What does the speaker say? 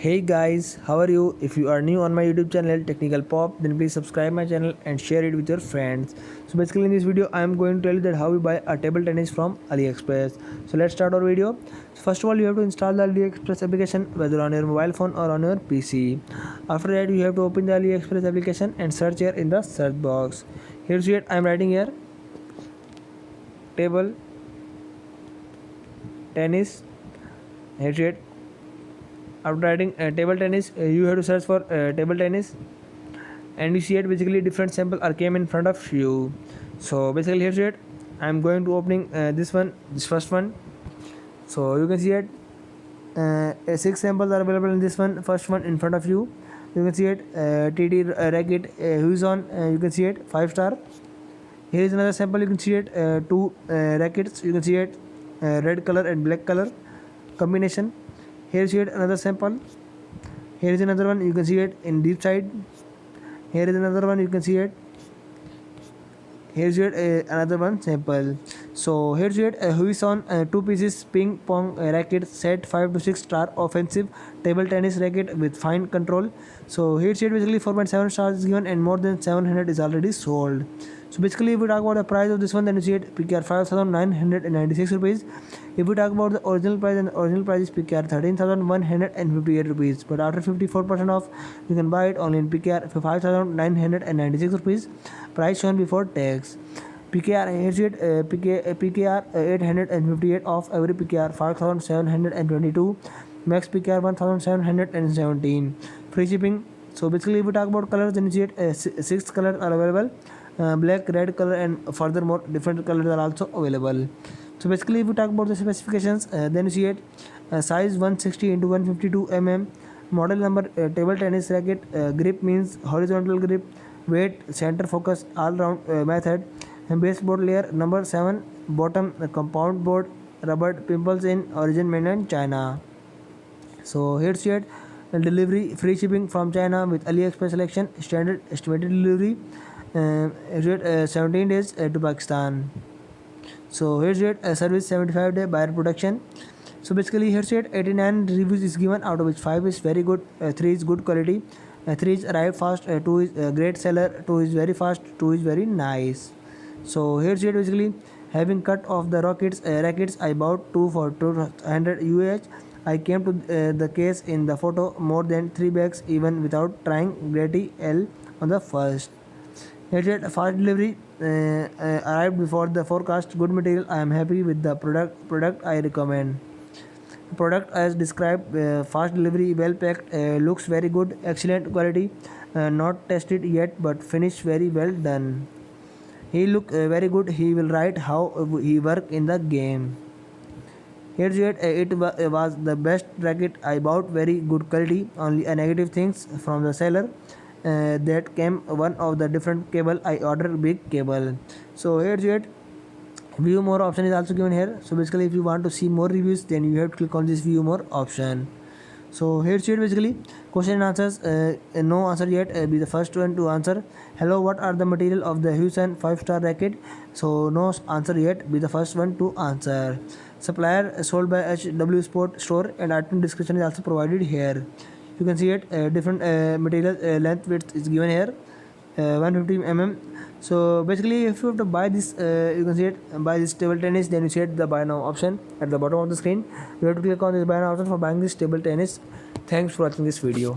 Hey guys, how are you? If you are new on my YouTube channel Technical Pop, then please subscribe my channel and share it with your friends. So basically in this video I am going to tell you that how you buy a table tennis from Aliexpress. So let's start our video. So first of all you have to install the Aliexpress application whether on your mobile phone or on your PC. After that you have to open the Aliexpress application and search here in the search box. Here's it, I am writing here table tennis. Here's it. After writing table tennis, you have to search for table tennis, and you see it basically different sample are came in front of you. So basically here's it. I'm going to opening this first one. So you can see it. 6 samples are available in this one. First one in front of you. You can see it. TT racket who's on. You can see it 5 star. Here is another sample. You can see it. Two rackets. You can see it. Red color and black color combination. Here is it another sample. Here is another one. You can see it in deep side. Here is another one. You can see it. Here is it another one sample. So here's it. Who is on 2 pieces ping pong racket set 5 to 6 star offensive table tennis racket with fine control. So here's it basically 4.7 stars is given and more than 700 is already sold. So basically if we talk about the price of this one, then you see it PKR 5,996 rupees. If we talk about the original price, then the original price is PKR 13,158 rupees. But after 54% off, you can buy it only in PKR for 5,996 rupees. Price shown before tax. PKR here's it. PKR 858 off every PKR 5,722. Max PKR 1,717. Free shipping. So basically if we talk about colors, then you see it 6 colors are available. Black, red color, and furthermore different colors are also available. So basically if we talk about the specifications, then you see it size 160 into 152 model number table tennis racket, grip means horizontal grip, weight, center focus, all round method, and baseboard layer number 7, bottom compound board, rubber, pimples in origin mainland China. So here's it. Delivery free shipping from China with AliExpress selection, standard estimated delivery 17 days to Pakistan. So here's it. Service 75-day buyer protection. So basically here's it. 89 reviews is given, out of which 5 is very good, 3 is good quality, 3 is arrive fast, 2 is great seller, 2 is very fast, 2 is very nice. So here's it. Basically having cut off the rackets I bought 2 for 200 UH. I came to the case in the photo more than 3 bags even without trying. Grady L on the first. Here's it. Fast delivery arrived before the forecast. Good material. I am happy with the product I recommend. Product as described. Fast delivery, well packed, looks very good, excellent quality, not tested yet but finished very well done. He look very good. He will write how he work in the game. Here's it. It was the best racket I bought. Very good quality. Only a negative things from the seller. That came one of the different cable. I ordered big cable. So here's it. View more option is also given here. So basically if you want to see more reviews, then you have to click on this view more option. So here's it. Basically question and answers. No answer yet. Be the first one to answer. Hello, what are the material of the Hussein 5-star racket? So no answer yet. Be the first one to answer. Supplier sold by HW Sport Store, and item description is also provided here. You can see it. Different material length width is given here. 150 So basically if you have to buy this, you can see it, buy this table tennis, then you see it the buy now option at the bottom of the screen. You have to click on this buy now option for buying this table tennis. Thanks for watching this video.